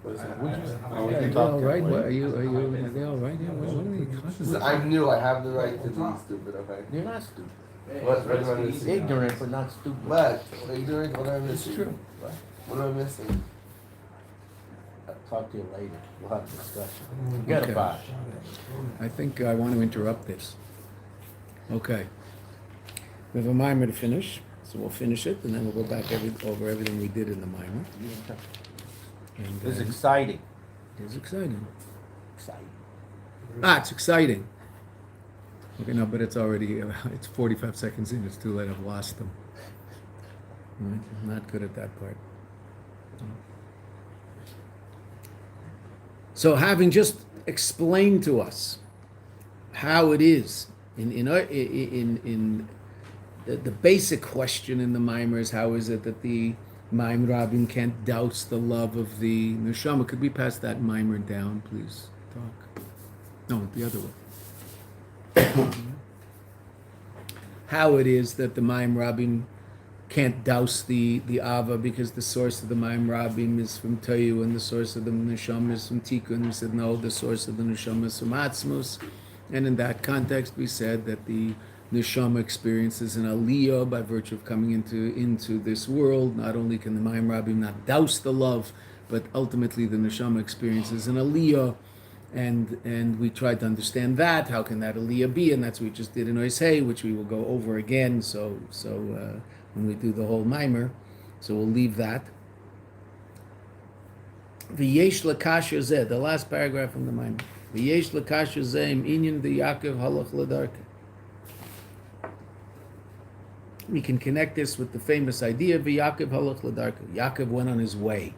We Are can they talk. all right? What, are they all right? Yeah, what are they constantly? I'm new. I have the right to be stupid. Okay. You're not stupid. What am I missing? Ignorant, but not stupid. What? Ignorant? What am I It's missing? true. What am I missing? I'll talk to you later. We'll have a discussion. Forget Okay. about it. I think I want to interrupt this. Okay. We have a mimer to finish, so we'll finish it, and then we'll go back over everything we did in the mimer. And, It's exciting. It's exciting. Exciting. It's exciting. Okay, no, but it's already, it's 45 seconds in. It's too late. I've lost them. Right? I'm not good at that part. So, having just explained to us how it is in the basic question in the mimer is how is it that the Mayim Rabim can't douse the love of the neshama? Could we pass that mimer down, please? Talk. No, the other way. How it is that the Mayim Rabim can't douse the Ava because the source of the Mayim Rabim is from Toyu and the source of the Neshama is from Tikkun. We said no, the source of the Neshama is from Atzmus. And in that context, we said that the Neshama experiences an aliyah by virtue of coming into this world. Not only can the Mayim Rabim not douse the love, but ultimately the Neshama experiences an aliyah. And we tried to understand that. How can that aliyah be? And that's what we just did in Oisei, which we will go over again. So when we do the whole mimer, so we'll leave that. V'yesh l'kasha zeh, the last paragraph in the mimer. V'yesh l'kasha zeh im inyan the Yaakov halach l'darka. We can connect this with the famous idea of Yaakov halach l'darka. Yaakov went on his way.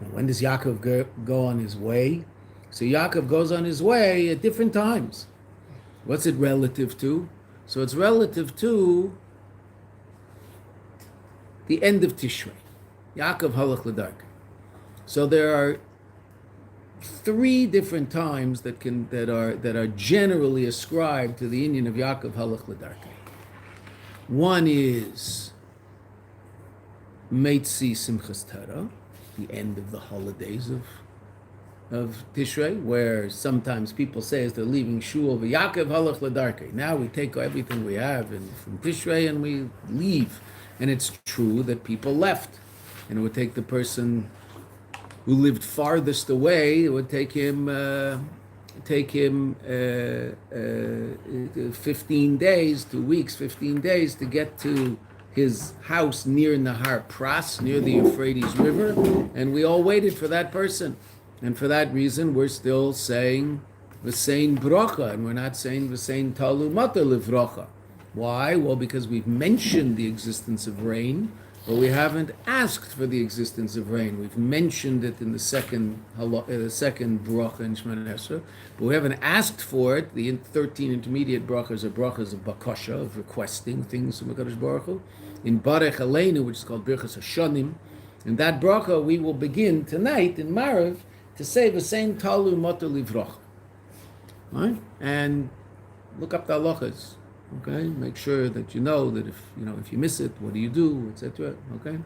Now, when does Yaakov go on his way? So Yaakov goes on his way at different times. What's it relative to? So it's relative to the end of Tishrei. Yaakov halach l'darka. So there are three different times that are generally ascribed to the inyan of Yaakov halach l'darka. One is Meitzi Simchas Torah, the end of the holidays of Tishrei, where sometimes people say as they're leaving shul, Yaakov halach l'darkei. Now we take everything we have from Tishrei and we leave. And it's true that people left. And it would take the person who lived farthest away, it would take him 15 days, 2 weeks, 15 days to get to his house near Nahar Pras, near the Euphrates River, and we all waited for that person. And for that reason, we're still saying V'sein Brocha, and we're not saying V'sein Talu Mata Livrocha. Why? Well, because we've mentioned the existence of rain, but we haven't asked for the existence of rain. We've mentioned it in the second bracha in Shemana Esrei, but we haven't asked for it. The 13 intermediate brachas are brachas of bakasha, of requesting things from HaKadosh Baruch Hu. In Barech Aleinu, which is called Birchas Hashanim, in that bracha we will begin tonight in Marav to say V'sein Talu Mata Livrocha. Right? And look up the halachas. Okay, make sure that you know that if you miss it, what do you do, etc. Okay.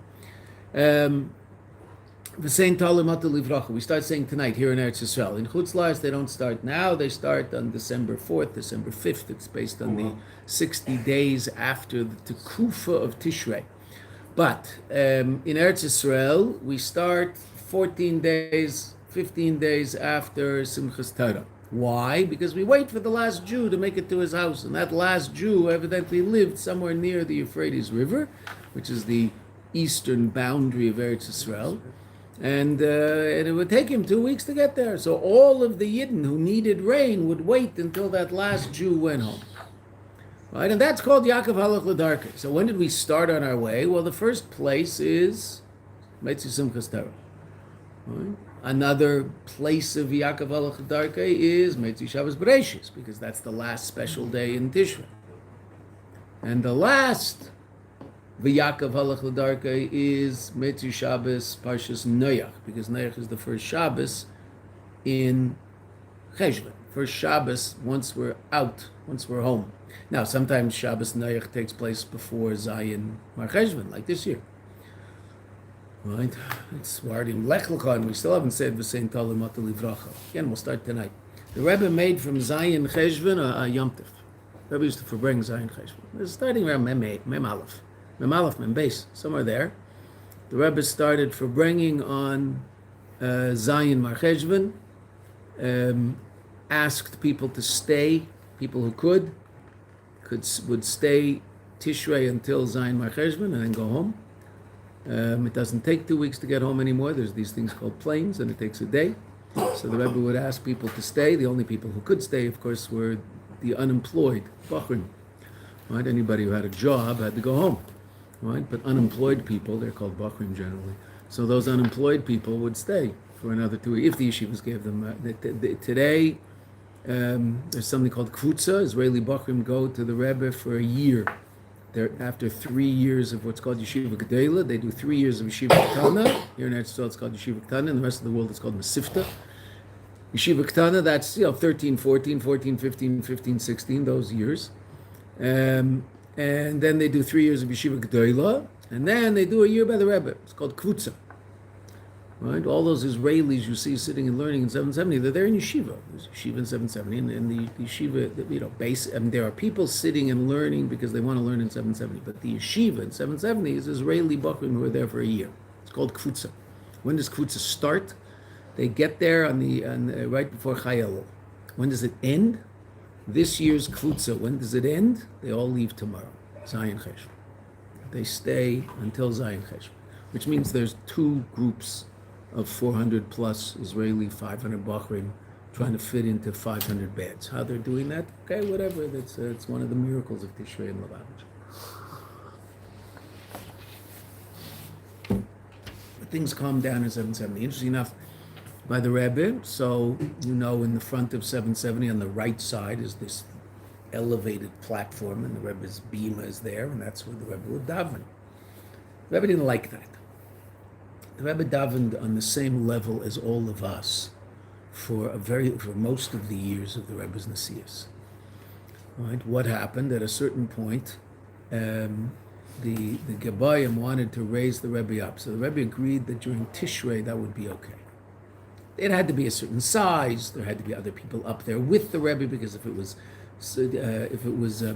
V'sein Talu Mata Livrocha. We start saying tonight here in Eretz Yisrael. In Chutz La'aretz they don't start now. They start on December 4th, December 5th. It's based on the 60 days after the Tekufa of Tishrei. But in Eretz Yisrael we start 14 days, 15 days after Simchas Torah. Why? Because we wait for the last Jew to make it to his house, and that last Jew evidently lived somewhere near the Euphrates River, which is the eastern boundary of Eretz Yisrael, and it would take him 2 weeks to get there. So all of the Yidden who needed rain would wait until that last Jew went home. Right? And that's called Yaakov halach l'darkei. So when did we start on our way? Well, the first place is Meitzi Simchas Torah. Right? Another place of Yaakov halach l'darkei is Meitzi Shabbos Bereishis, because that's the last special day in Tishrei. And the last V'Yaakov halach l'darkei is Meitzi Shabbos Parshas Noach, because Noach is the first Shabbos in Cheshvan. First Shabbos once we're out, once we're home. Now, sometimes Shabbos Noach takes place before Zayin Mar Cheshvan, like this year. Right? It's Wardim Lech Lecha, and we still haven't said V'sein Talim Mata Livracha. Again, we'll start tonight. The Rebbe made from Zayin Cheshvan a Yom Tov. The Rebbe used to forbring Zayin Cheshvan. It's starting around Mem Aleph, Mem Beis, somewhere there. The Rebbe started forbringing on Zayin Mar Cheshvan, asked people to stay, people who would stay Tishrei until Zayin Mar Cheshvan and then go home. It doesn't take 2 weeks to get home anymore. There's these things called planes, and it takes a day. So the Rebbe would ask people to stay. The only people who could stay, of course, were the unemployed, Bachrim. Right? Anybody who had a job had to go home. Right? But unemployed people, they're called Bachrim generally. So those unemployed people would stay for another 2 weeks, if the yeshivas gave them. Today, there's something called Kvutza. Israeli Bachrim go to the Rebbe for a year. After 3 years of what's called Yeshiva Gedela, they do 3 years of Yeshiva Ketana. Here in Eretz Yisrael, it's called Yeshiva Ketana. In the rest of the world, it's called Mesifta. Yeshiva Ketana, that's 13, 14, 14, 15, 15, 16, those years. And then they do 3 years of Yeshiva Gedela, and then they do a year by the Rebbe. It's called Kvutza. Right? All those Israelis you see sitting and learning in 770, they're there in yeshiva. There's yeshiva in 770, and the yeshiva, base. I mean, there are people sitting and learning because they want to learn in 770. But the yeshiva in 770 is Israeli Bachrim who are there for a year. It's called Kvutza. When does Kvutza start? They get there on the right before Chayel. When does it end? This year's Kvutza. When does it end? They all leave tomorrow. Zayin Cheshvan. They stay until Zayin Cheshvan, which means there's two groups of 400 plus Israeli, 500 Bachrim, trying to fit into 500 beds. How they're doing that? Okay, whatever. That's it's one of the miracles of Tishrei and Lubavitch. But things calm down in 770. Interesting enough, by the Rebbe, so in the front of 770 on the right side is this elevated platform, and the Rebbe's bima is there, and that's where the Rebbe would daven. The Rebbe didn't like that. The Rebbe davened on the same level as all of us for most of the years of the Rebbe's Nasias. Right? What happened at a certain point? The Gebayim wanted to raise the Rebbe up, so the Rebbe agreed that during Tishrei that would be okay. It had to be a certain size. There had to be other people up there with the Rebbe, because if it was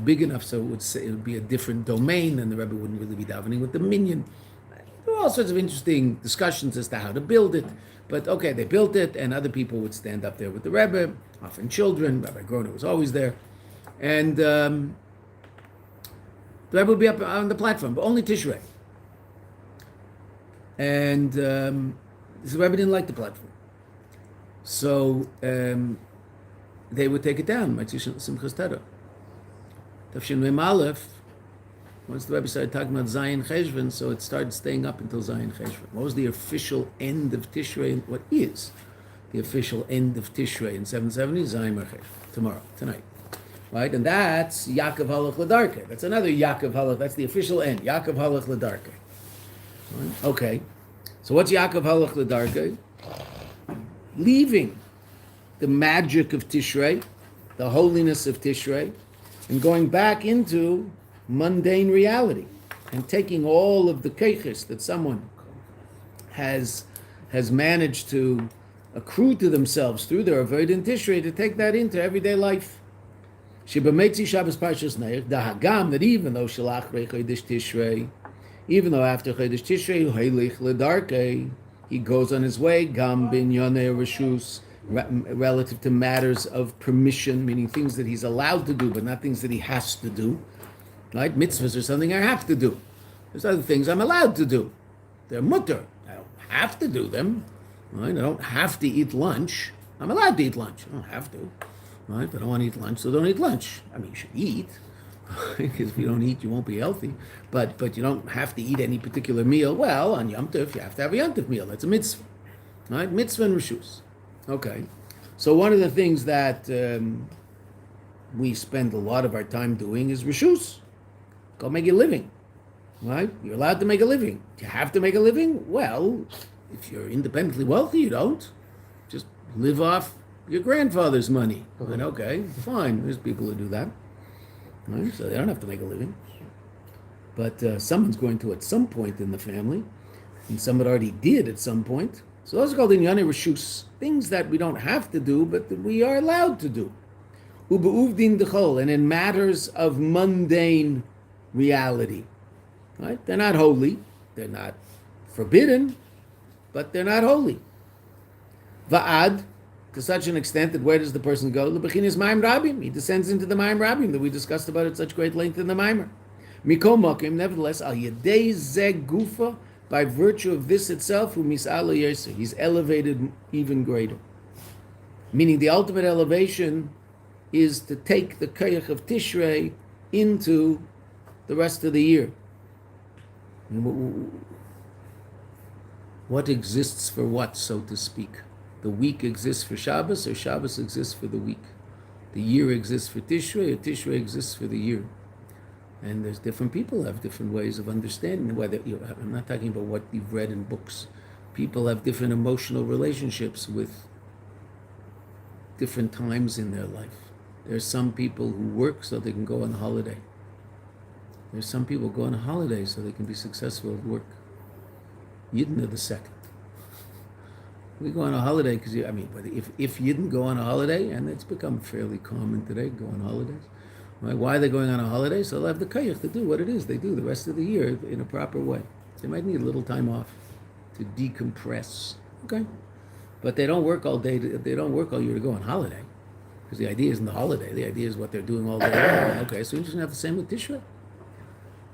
big enough, so it would be a different domain, and the Rebbe wouldn't really be davening with the minyan. There were all sorts of interesting discussions as to how to build it, but okay, they built it, and other people would stand up there with the Rebbe, often children. Rabbi Groner was always there, and the Rebbe would be up on the platform, but only Tishrei. And the Rebbe didn't like the platform, so they would take it down. Simchas Torah. Tafshin Mem Aleph. Once the Rebbe started talking about Zayin Cheshvan, so it started staying up until Zayin Cheshvan. What was the official end of Tishrei? What is the official end of Tishrei in 770? Zayin Mar Cheshvan. Tonight. Right? And that's Yaakov Halach L'Darkei. That's another Yaakov Halach. That's the official end. Yaakov Halach L'Darkei. Right? Okay. So what's Yaakov Halach L'Darkei? Leaving the magic of Tishrei, the holiness of Tishrei, and going back into mundane reality, and taking all of the keiches that someone has managed to accrue to themselves through their avodah in Tishrei, to take that into everyday life. Shibametzi Shabbos Parshas Neich, Dahagam, that even though Shalach Chodesh Tishrei, even though after Chodesh Tishrei, Heilich L'Darkei, he goes on his way, Gam Binyonei Reshus, relative to matters of permission, meaning things that he's allowed to do, but not things that he has to do. Right? Mitzvahs are something I have to do. There's other things I'm allowed to do. They're mutter. I don't have to do them. Right? I don't have to eat lunch. I'm allowed to eat lunch. I don't have to. Right? If I don't want to eat lunch, so don't eat lunch. I mean, you should eat. Because if you don't eat, you won't be healthy. But you don't have to eat any particular meal. Well, on Yom Tov, you have to have a Yom Tov meal. That's a mitzvah. Right? Mitzvah and reshus. Okay. So one of the things that we spend a lot of our time doing is reshus. Go make a living, right? You're allowed to make a living. Do you have to make a living? Well, if you're independently wealthy, you don't. Just live off your grandfather's money. And okay, fine. There's people who do that. Right? So they don't have to make a living. But someone's going to, at some point in the family, and some that already did at some point. So those are called inyane reshus, things that we don't have to do, but that we are allowed to do. Ubeuvdin dechol, and in matters of mundane reality, right? They're not holy, they're not forbidden, but they're not holy. Va'ad, to such an extent that where does the person go? Lebechinas Mayim Rabim. He descends into the Mayim Rabim that we discussed about at such great length in the Maimer. Mikol Mokim, nevertheless, al yedei zeg gufa, by virtue of this itself, umis'ala yoseh, he's elevated even greater. Meaning the ultimate elevation is to take the koyach of Tishrei into the rest of the year. What exists for what, so to speak? The week exists for Shabbos, or Shabbos exists for the week? The year exists for Tishrei, or Tishrei exists for the year? And there's different people have different ways of understanding. Whether I'm not talking about what you've read in books. People have different emotional relationships with different times in their life. There's some people who work so they can go on holiday. There's some people who go on holiday so they can be successful at work. Yidden are the second. We go on a holiday because, if you didn't go on a holiday, and it's become fairly common today, go on holidays. Right? Why are they going on a holiday? So they'll have the koyach to do what it is they do the rest of the year in a proper way. They might need a little time off to decompress. Okay? But they don't work all day, they don't work all year to go on holiday. Because the idea isn't the holiday, the idea is what they're doing all day long. Okay, so we just have the same with Tishrei.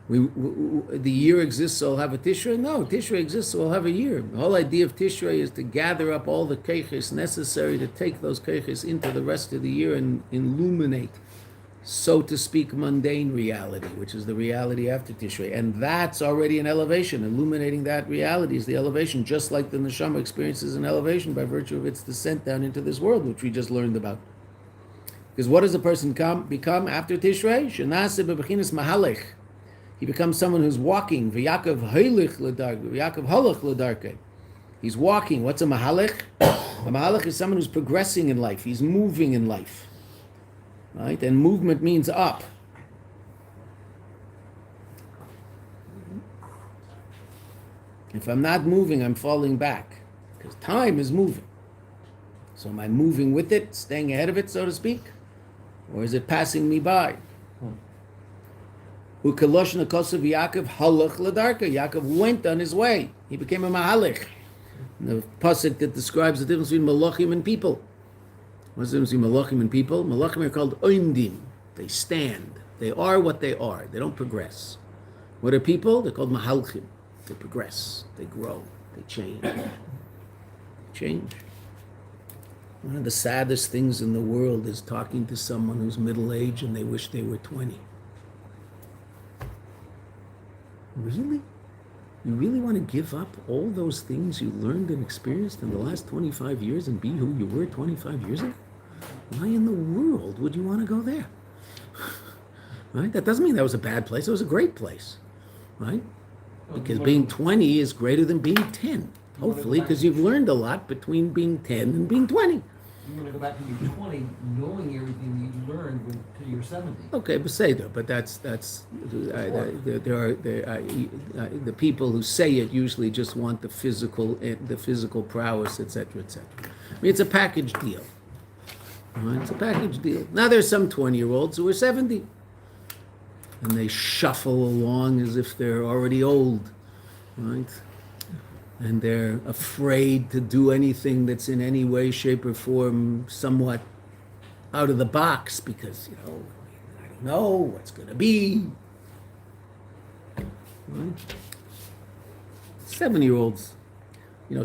The year exists, so we'll have a Tishrei? No, Tishrei exists, so we'll have a year. The whole idea of Tishrei is to gather up all the keiches necessary to take those keiches into the rest of the year and illuminate, so to speak, mundane reality, which is the reality after Tishrei. And that's already an elevation. Illuminating that reality is the elevation, just like the neshama experiences an elevation by virtue of its descent down into this world, which we just learned about. Because what does a person become after Tishrei? Shenase bebechinas mahalech. He becomes someone who's walking. V'Yakov holich l'darke. V'Yakov holach l'darke. He's walking. What's a mahalech? A mahalech is someone who's progressing in life. He's moving in life. Right? And movement means up. If I'm not moving, I'm falling back. Because time is moving. So am I moving with it, staying ahead of it, so to speak? Or is it passing me by? Ukaloshna kosav Yaakov halach l'darka. Yaakov went on his way. He became a mahalech. The pasuk that describes the difference between malachim and people. What's the difference between malachim and people? Malachim are called oimdim. They stand. They are what they are. They don't progress. What are people? They're called mahalchim. They progress. They grow. They change. One of the saddest things in the world is talking to someone who's middle-aged and they wish they were 20. Really? You really want to give up all those things you learned and experienced in the last 25 years and be who you were 25 years ago? Why in the world would you want to go there? Right? That doesn't mean that was a bad place. It was a great place. Right? Because being 20 is greater than being 10. Hopefully, because you've learned a lot between being 10 and being 20. You want to go back to your 20, knowing everything you learned to your 70. Okay, but that's the people who say it usually just want the physical prowess, etc., etc. I mean, it's a package deal. Right? It's a package deal. Now there's some 20-year-olds who are 70, and they shuffle along as if they're already old, right? And they're afraid to do anything that's in any way, shape, or form somewhat out of the box because, I don't know what's going to be. Right? 7-year-olds,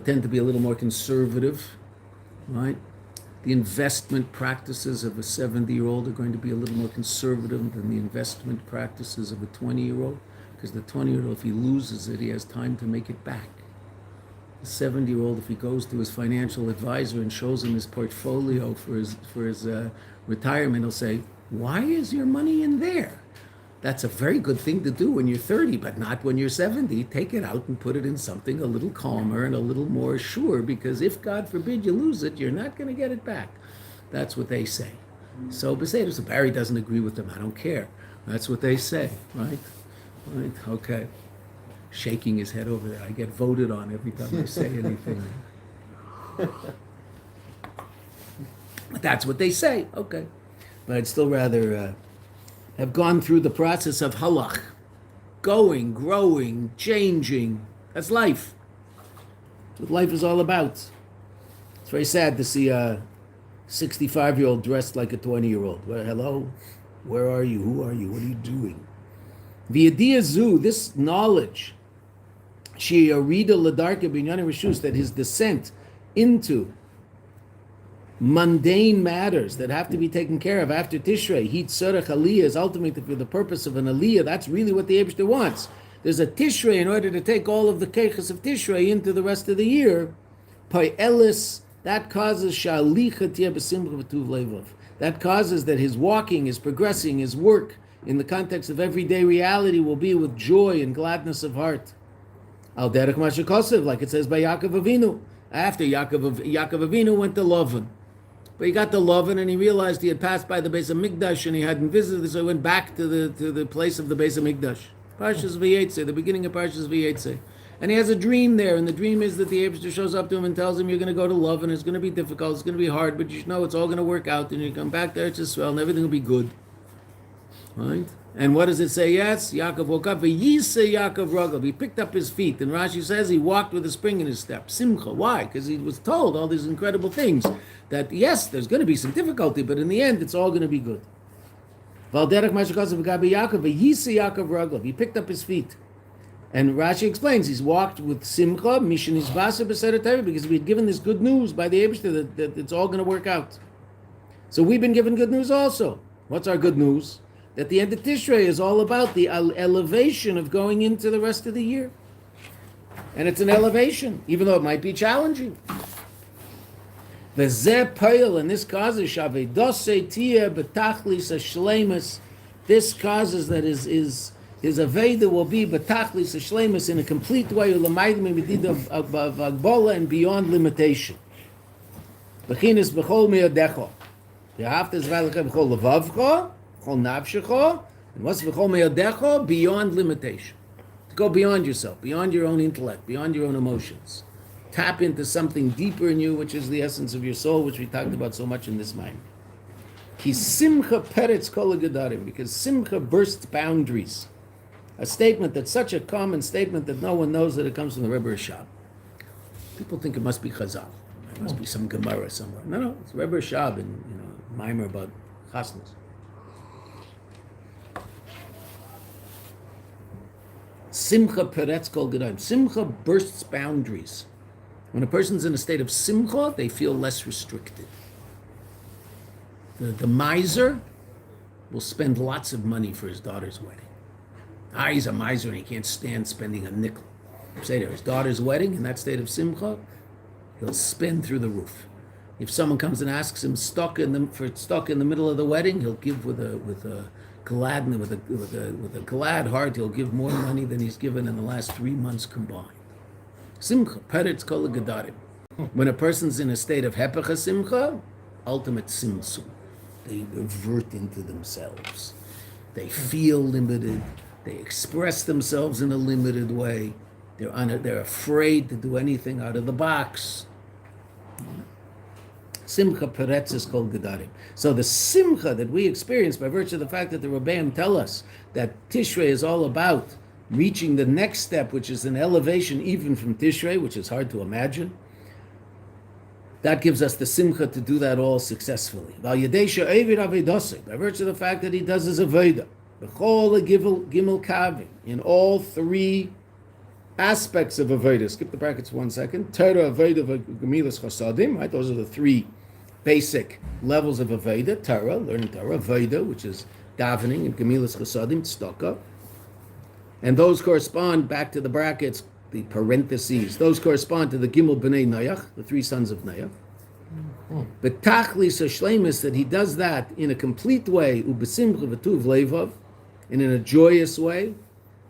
tend to be a little more conservative, right? The investment practices of a 70-year-old are going to be a little more conservative than the investment practices of a 20-year-old, because the 20-year-old, if he loses it, he has time to make it back. The 70-year-old, if he goes to his financial advisor and shows him his portfolio for his retirement, he'll say, "Why is your money in there?" That's a very good thing to do when you're 30, but not when you're 70. Take it out and put it in something a little calmer and a little more sure, because if, God forbid, you lose it, you're not going to get it back. That's what they say. So Besedus, if Barry doesn't agree with them, I don't care. That's what they say, right? Right, okay. shaking his head over there. I get voted on every time I say anything. But that's what they say. Okay. But I'd still rather have gone through the process of halach. Going, growing, changing. That's life. That's what life is all about. It's very sad to see a 65-year-old dressed like a 20-year-old. Well, hello? Where are you? Who are you? What are you doing? V'yadiyah zu, this knowledge, she'arida l'darka b'inyanim reshus, that his descent into mundane matters that have to be taken care of after Tishrei, Hit Tzorech Aliyah, is ultimately for the purpose of an Aliyah. That's really what the Eibishter wants. There's a Tishrei in order to take all of the keiches of Tishrei into the rest of the year. Pai Elis, that causes Sha'alicha Tiyeh B'simcha V'tuv Levav. That causes that his walking, his progressing, his work in the context of everyday reality will be with joy and gladness of heart. Al derech masha kosev, like it says by Yaakov Avinu. After Yaakov Avinu went to Lavan. But he got to Lavan and he realized he had passed by the Beis HaMikdash and he hadn't visited, so he went back to the place of the Beis HaMikdash. Parshas Vayetze, the beginning of Parshas Vayetze. And he has a dream there, and the dream is that the Eibishter shows up to him and tells him, you're going to go to Lavan, it's going to be difficult, it's going to be hard, but you should know it's all going to work out, and you come back to Eretz Yisrael and everything will be good. Right? And what does it say? Yes, Yaakov woke up. V'yiseh Yaakov Ragav. He picked up his feet, and Rashi says he walked with a spring in his step. Simcha. Why? Because he was told all these incredible things. That yes, there's going to be some difficulty, but in the end, it's all going to be good. V'alderech mashakasav v'gabi Yaakov. V'yiseh Yaakov Ragav. He picked up his feet, and Rashi explains he's walked with Simcha Mishin Isbasa B'Seder Torah, because we had given this good news by the Eibishter that it's all going to work out. So we've been given good news also. What's our good news? That the end of Tishrei is all about the elevation of going into the rest of the year. And it's an elevation, even though it might be challenging. V'zeh peil, and this causes shavedosei tia betachlis hashleimus. This causes that his aveda will be betachlis hashleimus in a complete way, u'lamaydim midid of agbola and beyond limitation. B'chinas b'chol me'adecho. V'haftas v'alecha b'chol levavcho. And what's beyond limitation? To go beyond yourself, beyond your own intellect, beyond your own emotions. Tap into something deeper in you, which is the essence of your soul, which we talked about so much in this mind. Ki simcha peretz kol hagadarim, because simcha bursts boundaries. A statement that's such a common statement that no one knows that it comes from the Rebbe Rashab. People think it must be Chazal. It must be some Gemara somewhere. No, it's Rebbe Rashab in Mayim about Chasnas. Simcha peretz kol gedarim. Simcha bursts boundaries. When a person's in a state of simcha, they feel less restricted. The miser will spend lots of money for his daughter's wedding. He's a miser and he can't stand spending a nickel. Say there, his daughter's wedding, in that state of simcha, he'll spend through the roof. If someone comes and asks him stuck in the middle of the wedding, he'll give with a glad heart, he'll give more money than he's given in the last 3 months combined. Simcha, peretz kol hagadarim. When a person's in a state of hepecha simcha, ultimate simsum, they revert into themselves. They feel limited. They express themselves in a limited way. They're afraid to do anything out of the box. Simcha peretz is kol gedarim. So the simcha that we experience by virtue of the fact that the Rebbeim tell us that Tishrei is all about reaching the next step, which is an elevation even from Tishrei, which is hard to imagine, that gives us the simcha to do that all successfully. By virtue of the fact that he does his avodah, gimel kavim, in all three aspects of avodah. Skip the brackets 1 second. Torah, avodah, gemilas chasadim. Right, those are the three basic levels of avodah. Torah, learning Torah. Avodah, which is davening, and gemilas chasadim, tzedakah. And those correspond back to the brackets, the parentheses. Those correspond to the gimel b'nei Noach, the three sons of Noach. But tachlis hashleimus, that he does that in a complete way, ubesimcha v'tuv levav, and in a joyous way.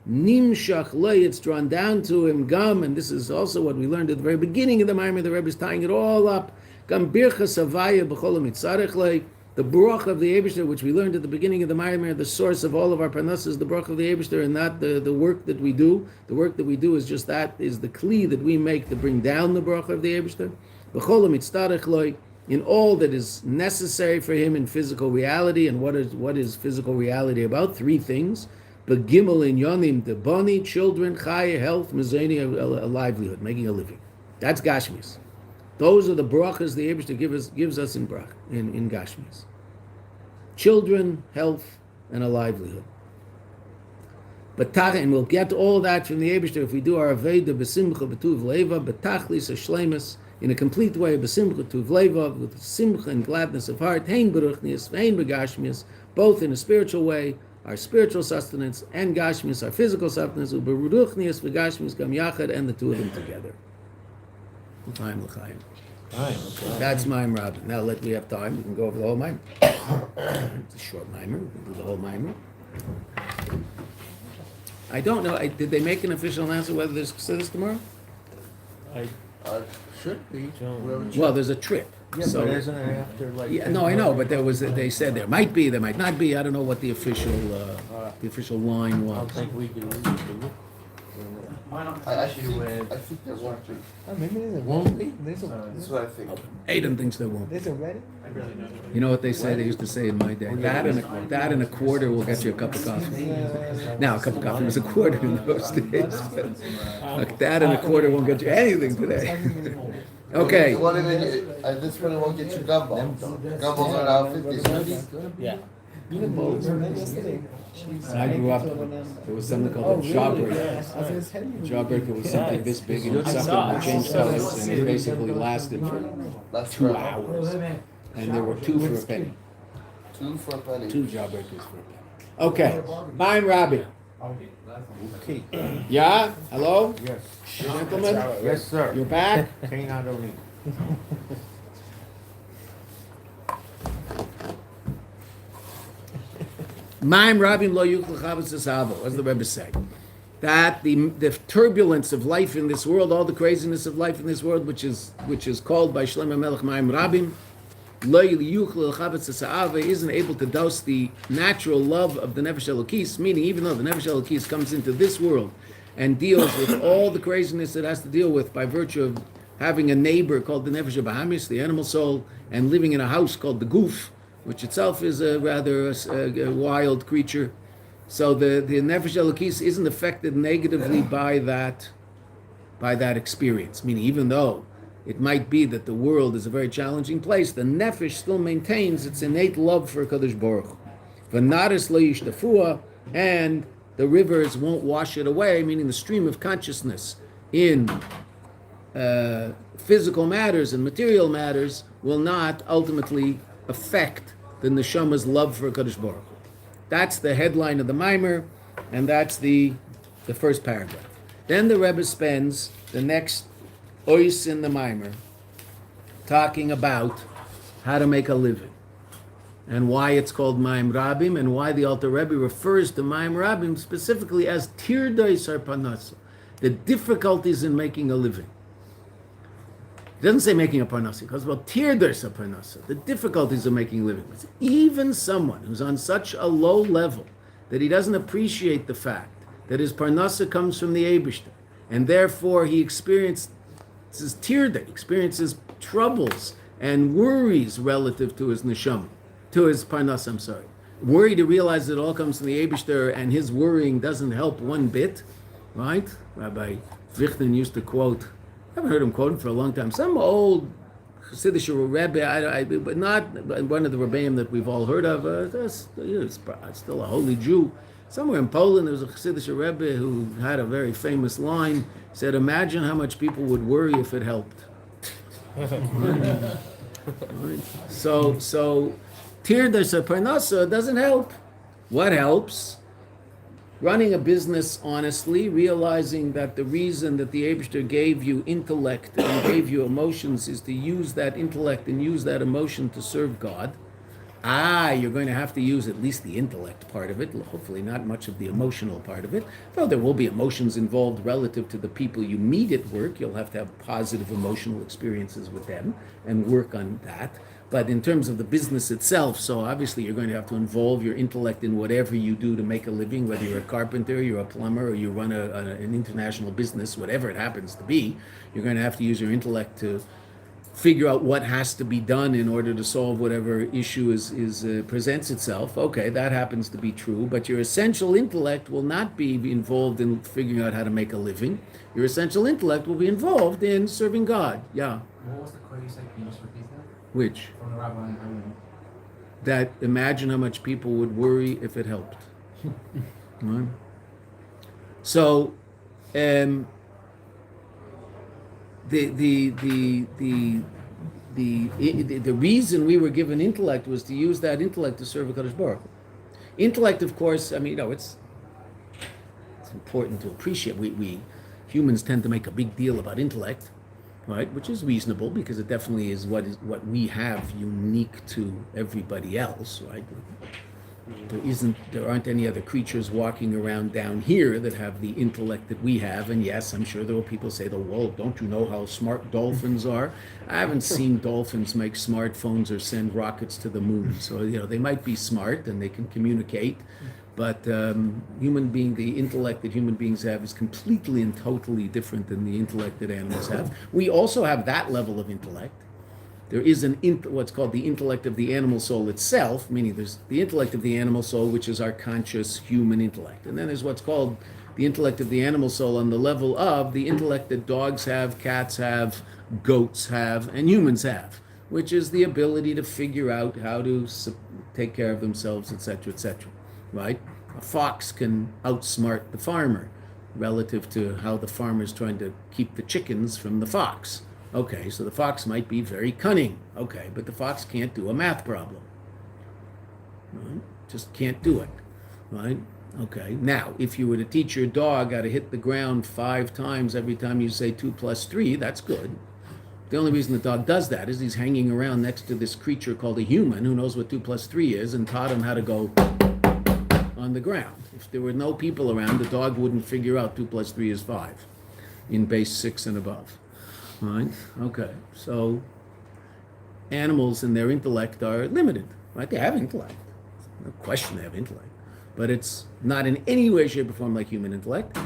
Nimshach lo, it's drawn down to him. Gam, and this is also what we learned at the very beginning of the Mayim. The Rebbe is tying it all up. Gam birchas havaya b'chol mitzarech le, The bracha of the Eibishter, which we learned at the beginning of the Mayim, the source of all of our parnassus is the bracha of the Eibishter, and not the work that we do. The work that we do is just that, is the kli that we make to bring down the bracha of the Eibishter. B'chol mitzdarech loi, in all that is necessary for him in physical reality. And what is physical reality about? Three things. Begimel in yonim deboni, children, chaya, health, mezoni, a livelihood, making a living. That's Gashmis. Those are the brachas the Eibishter gives us in Gashmis. Children, health, and a livelihood. But and we'll get all that from the Eibishter if we do our Aveda b'simcha b'tuv leva b'tachlis hashleimus in a complete way, b'simcha tuv leva, with simcha and gladness of heart, hein beruchnius, hein begashmius, both in a spiritual way, our spiritual sustenance, and gashmius, our physical sustenance, uberuchnius v'gashmius gam yachad, and the two of them together. L'chaim, l'chaim. That's Mayim Rabim. Now we have time. We can go over the whole Mayim. It's a short Mayim. We can do the whole Mayim. I don't know. Did they make an official announcement whether there's Chassidus tomorrow? Should be. Well, there's a trip. Yeah, so, but isn't it after like? Yeah, no, I know, but they said there might be, there might not be. I don't know what the official line I was. don't think we can look. I think there won't be. Oh, maybe there Won't be? There's a, That's what I think. Aiden thinks there won't. there's a Reddit? You know what they say? They used to say in my day, that and a quarter will get you a cup of coffee. Now, a cup of coffee was a quarter in those days. Like that and a quarter won't get you anything today. Okay. It won't even, at this point, it won't get you gumbo. Gumbos are now 50 cents. Yeah. Yesterday. I grew up, there was something called a jawbreaker. Jawbreaker was something this big and something that changed colors, and it basically lasted for That's 2 right. hours. And there were 2 for a penny. 2 for a penny. 2 jawbreakers for a penny. Okay, Mayim Rabim. Okay. Yeah? Hello? Yes. Gentlemen? Yes, sir. You're back? King Adoni. Mayim Rabim lo yuchel chavos esavo, as the Rebbe say. That the turbulence of life in this world, all the craziness of life in this world, which is called by Shlomo Melech Mayim Rabim, lo yuchel chavos esavo, isn't able to douse the natural love of the Nefesh Elokis, meaning even though the Nefesh Elokis comes into this world and deals with all the craziness it has to deal with by virtue of having a neighbor called the Nefesh Bahamis, the animal soul, and living in a house called the Guf, which itself is a rather a wild creature. So the Nefesh Elokis isn't affected negatively by that experience. Meaning, even though it might be that the world is a very challenging place, the Nefesh still maintains its innate love for Kadosh Baruch Hu. V'naris lo yishtafua, and the rivers won't wash it away, meaning the stream of consciousness in physical matters and material matters will not ultimately affect the neshama's love for Kadosh Baruch Hu. That's the headline of the Maimer, and that's the first paragraph. Then the Rebbe spends the next ois in the Maimer talking about how to make a living, and why it's called Mayim Rabim, and why the Alter Rebbe refers to Mayim Rabim specifically as Tirday Sarpanasa, the difficulties in making a living. It doesn't say making a parnasa, because well, tirdas a parnasa, the difficulties of making a living. Even someone who's on such a low level that he doesn't appreciate the fact that his parnasa comes from the Eibishter, and therefore he experiences tirda, experiences troubles and worries relative to his neshama, to his parnasa, I'm sorry. Worry to realize that it all comes from the Eibishter, and his worrying doesn't help one bit, right? Rabbi Vichten used to quote, I haven't heard him quoting for a long time. Some old Chassidish Rebbe, but not one of the Rebbeim that we've all heard of. It's still a holy Jew. Somewhere in Poland, there was a Chassidish Rebbe who had a very famous line. He said, "Imagine how much people would worry if it helped." Right? So Tirdas Parnasa doesn't help. What helps? Running a business honestly, realizing that the reason that the Eibishter gave you intellect and gave you emotions is to use that intellect and use that emotion to serve God. you're going to have to use at least the intellect part of it, hopefully not much of the emotional part of it. Though there will be emotions involved relative to the people you meet at work. You'll have to have positive emotional experiences with them and work on that. But in terms of the business itself, so obviously you're going to have to involve your intellect in whatever you do to make a living, whether you're a carpenter, you're a plumber, or you run an international business, whatever it happens to be. You're going to have to use your intellect to figure out what has to be done in order to solve whatever issue presents itself. Okay, that happens to be true, but your essential intellect will not be involved in figuring out how to make a living. Your essential intellect will be involved in serving God. Yeah. What was the quote you said? Can you just repeat that? Which? From the rabbi in Ireland. That imagine how much people would worry if it helped. Right? So, the reason we were given intellect was to use that intellect to serve HaKadosh Baruch Hu. Intellect, of course, I mean, it's important to appreciate. We humans tend to make a big deal about intellect, right? Which is reasonable because it definitely is what we have unique to everybody else, right? There aren't any other creatures walking around down here that have the intellect that we have. And yes, I'm sure there will people say, well, don't you know how smart dolphins are? I haven't seen dolphins make smartphones or send rockets to the moon. So, they might be smart and they can communicate, but the intellect that human beings have is completely and totally different than the intellect that animals have. We also have that level of intellect. There is what's called the intellect of the animal soul itself, meaning there's the intellect of the animal soul, which is our conscious human intellect. And then there's what's called the intellect of the animal soul on the level of the intellect that dogs have, cats have, goats have, and humans have, which is the ability to figure out how to take care of themselves, etc., right? A fox can outsmart the farmer relative to how the farmer's trying to keep the chickens from the fox. Okay, so the fox might be very cunning. Okay, but the fox can't do a math problem. Right? Just can't do it. Right? Okay, now, if you were to teach your dog how to hit the ground 5 times every time you say 2 + 3, that's good. The only reason the dog does that is he's hanging around next to this creature called a human who knows what 2 + 3 is and taught him how to go on the ground. If there were no people around, the dog wouldn't figure out 2 + 3 is 5 in base 6 and above. Right? Okay. So animals and their intellect are limited. Right? They have intellect. No question they have intellect. But it's not in any way, shape, or form like human intellect.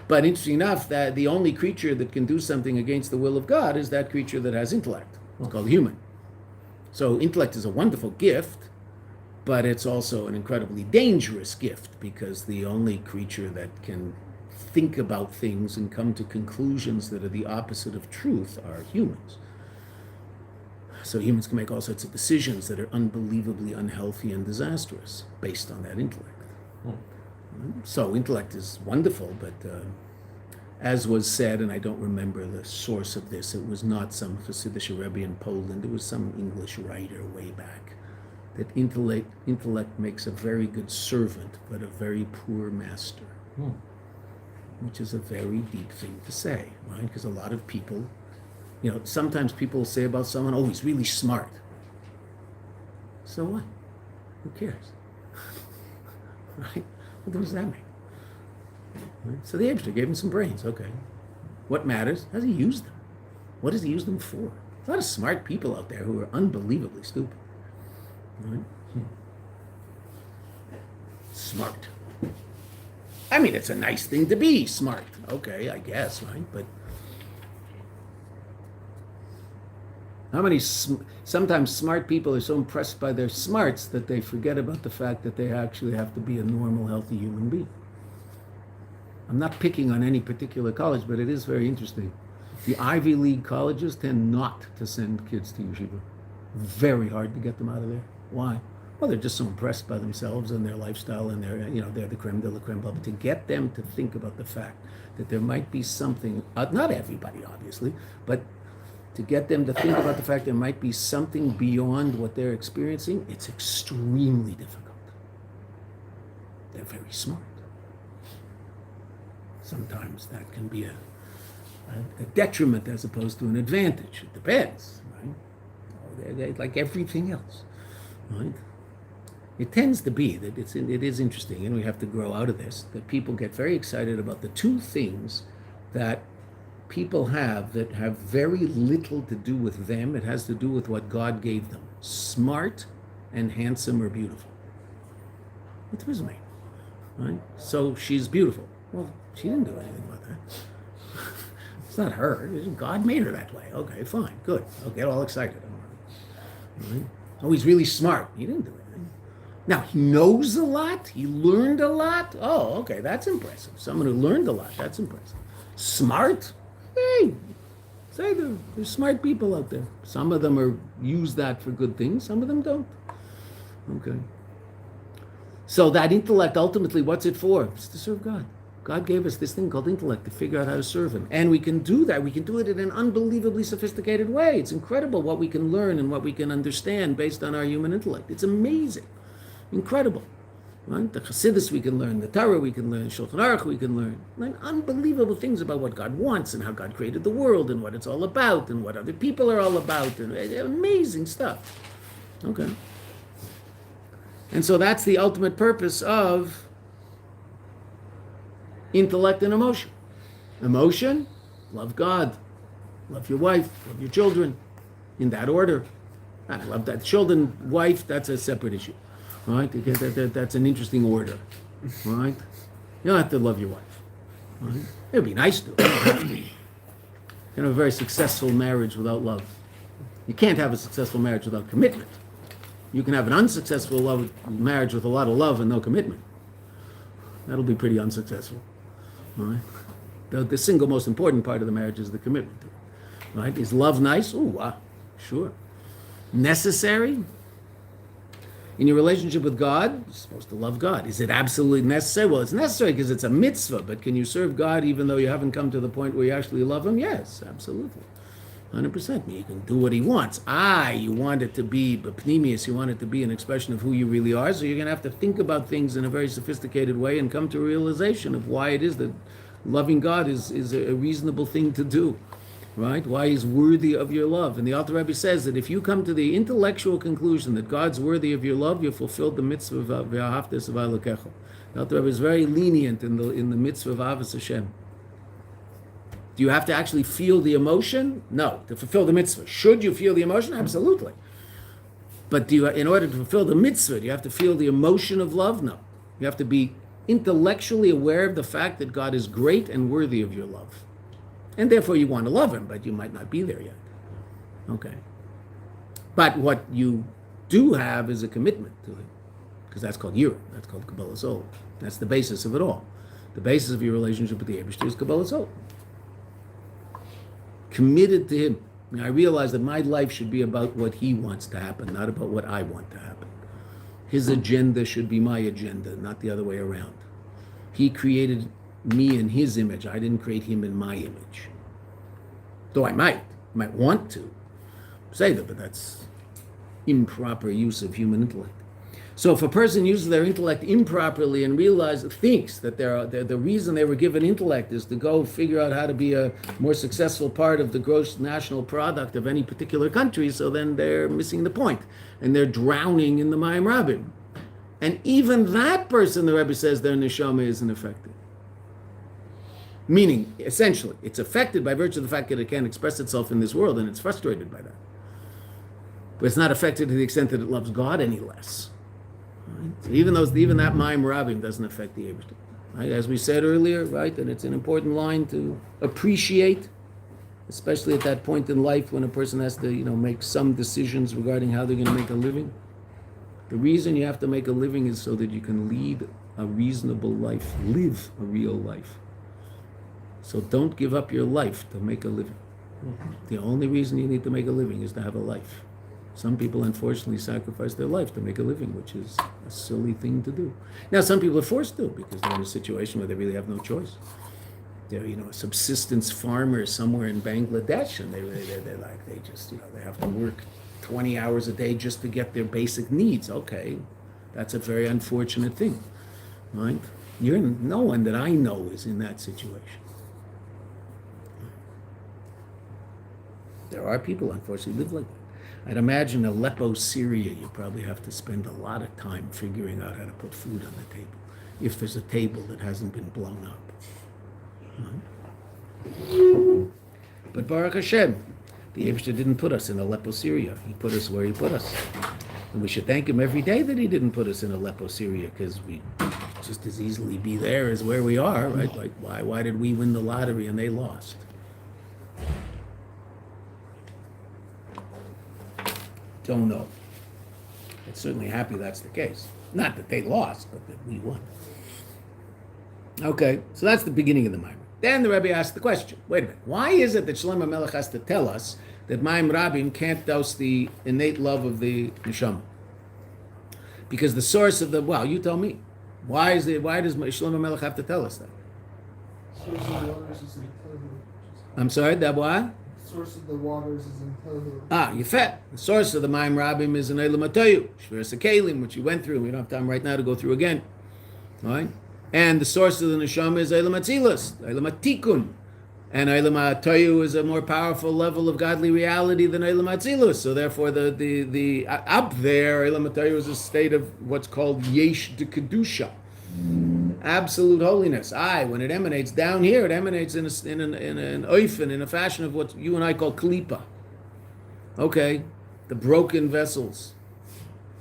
But interesting enough, that the only creature that can do something against the will of God is that creature that has intellect. It's called human. So intellect is a wonderful gift, but it's also an incredibly dangerous gift because the only creature that can think about things and come to conclusions that are the opposite of truth are humans. So humans can make all sorts of decisions that are unbelievably unhealthy and disastrous based on that intellect. So intellect is wonderful, but as was said, and I don't remember the source of this, it was not some Hasidic Rebbe in Poland, it was some English writer way back, that intellect makes a very good servant, but a very poor master. Which is a very deep thing to say, right? Because a lot of people, sometimes people say about someone, oh, he's really smart. So what? Who cares? Right? What does that mean? Right? So the Abishter gave him some brains, okay. What matters? How does he use them? What does he use them for? There's a lot of smart people out there who are unbelievably stupid. Right? Smart. I mean, it's a nice thing to be smart. Okay, I guess, right? But how many sometimes smart people are so impressed by their smarts that they forget about the fact that they actually have to be a normal, healthy human being. I'm not picking on any particular college, but it is very interesting. The Ivy League colleges tend not to send kids to yeshiva. Very hard to get them out of there. Why? Well, they're just so impressed by themselves and their lifestyle and they're the creme de la creme. But to get them to think about the fact that there might be something, not everybody obviously, but to get them to think about the fact there might be something beyond what they're experiencing, it's extremely difficult. They're very smart. Sometimes that can be a detriment as opposed to an advantage. It depends, right? They're like everything else, right? it tends to be that it is interesting, and we have to grow out of this, that people get very excited about the two things that people have that have very little to do with them. It has to do with what God gave them. Smart and handsome or beautiful. What's his name? Right? So she's beautiful. Well, she didn't do anything about that. It's not her. God made her that way. Okay, fine, good. I'll get all excited. Right? Oh, he's really smart. He didn't do anything. Now, he knows a lot. He learned a lot. Oh, okay, that's impressive. Someone who learned a lot, that's impressive. Smart? Hey, say there's smart people out there. Some of them use that for good things. Some of them don't. Okay. So that intellect, ultimately, what's it for? It's to serve God. God gave us this thing called intellect to figure out how to serve Him. And we can do that. We can do it in an unbelievably sophisticated way. It's incredible what we can learn and what we can understand based on our human intellect. It's amazing. Incredible. Right? The Chassidus we can learn, the Torah we can learn, Shulchan Aruch we can learn. Unbelievable things about what God wants and how God created the world and what it's all about and what other people are all about. And amazing stuff. Okay. And so that's the ultimate purpose of intellect and emotion. Emotion, love God, love your wife, love your children, in that order. I love that. Children, wife, that's a separate issue, right? That's an interesting order, right? You don't have to love your wife, right? It would be nice to. You don't have to. You can have a very successful marriage without love. You can't have a successful marriage without commitment. You can have an unsuccessful marriage with a lot of love and no commitment. That'll be pretty unsuccessful. Right? The single most important part of the marriage is the commitment. Right? Is love nice? Ooh, sure. Necessary? In your relationship with God, you're supposed to love God. Is it absolutely necessary? Well, it's necessary because it's a mitzvah, but can you serve God even though you haven't come to the point where you actually love Him? Yes, absolutely. 100%. You can do what He wants. You want it to be b'pnimius, you want it to be an expression of who you really are, so you're going to have to think about things in a very sophisticated way and come to a realization of why it is that loving God is a reasonable thing to do, right? Why He's worthy of your love. And the Alter Rebbe says that if you come to the intellectual conclusion that God's worthy of your love, you've fulfilled the mitzvah of v'ahavtas v'alokecha. The Alter Rebbe is very lenient in the mitzvah of avos Hashem. Do you have to actually feel the emotion? No, to fulfill the mitzvah. Should you feel the emotion? Absolutely. But in order to fulfill the mitzvah, do you have to feel the emotion of love? No. You have to be intellectually aware of the fact that God is great and worthy of your love. And therefore you want to love Him, but you might not be there yet. Okay. But what you do have is a commitment to Him. Because that's called yirah. That's called Kabbalah Soul. That's the basis of it all. The basis of your relationship with the Eibishter is Kabbalah Soul. Committed to Him. I realize that my life should be about what He wants to happen, not about what I want to happen. His agenda should be my agenda, not the other way around. He created me in His image. I didn't create Him in my image. Though I might want to say that, but that's improper use of human intellect. So if a person uses their intellect improperly and thinks that the reason they were given intellect is to go figure out how to be a more successful part of the gross national product of any particular country, so then they're missing the point, and they're drowning in the Mayim Rabim. And even that person, the Rebbe says, their neshama isn't affected. Meaning, essentially, it's affected by virtue of the fact that it can't express itself in this world, and it's frustrated by that. But it's not affected to the extent that it loves God any less. Right? So even that Mayim Rabim doesn't affect the Eibishter. Right? As we said earlier, right, and it's an important line to appreciate, especially at that point in life when a person has to, make some decisions regarding how they're going to make a living. The reason you have to make a living is so that you can lead a reasonable life, live a real life. So don't give up your life to make a living. The only reason you need to make a living is to have a life. Some people, unfortunately, sacrifice their life to make a living, which is a silly thing to do. Now, some people are forced to because they're in a situation where they really have no choice. They're, a subsistence farmer somewhere in Bangladesh, and they have to work 20 hours a day just to get their basic needs. Okay, that's a very unfortunate thing, right? No one that I know is in that situation. There are people, unfortunately, live like that. I'd imagine Aleppo, Syria, you probably have to spend a lot of time figuring out how to put food on the table, if there's a table that hasn't been blown up. But Baruch Hashem, the Eibishter didn't put us in Aleppo, Syria. He put us where he put us. And we should thank him every day that he didn't put us in Aleppo, Syria, because we just as easily be there as where we are, right? Like, why did we win the lottery and they lost? Don't know. I'm certainly happy that's the case. Not that they lost, but that we won. Okay, so that's the beginning of the Mayim. Then the Rebbe asked the question, wait a minute, why is it that Shlomo Melech has to tell us that Mayim Rabim can't douse the innate love of the neshama? Because the source of the, well, you tell me. Why does Shlomo Melech have to tell us that? Source of the waters is in Tohu. I'm sorry, that what? Source of the waters is in Tohu. Yefet. The source of the Mayim Rabim is in Eilam Atoyu, Shviras HaKelim, which you went through. We don't have time right now to go through again. All right? And the source of the neshama is Eilam Atzilus, Eilam Atikun. And Eilam Atoyu is a more powerful level of godly reality than Eilam Atzilus. So therefore, the up there, Eilam Atoyu is a state of what's called Yesh de Kedusha, absolute holiness. When it emanates down here, it emanates in an oifen, in a fashion of what you and I call klipa. Okay, the broken vessels.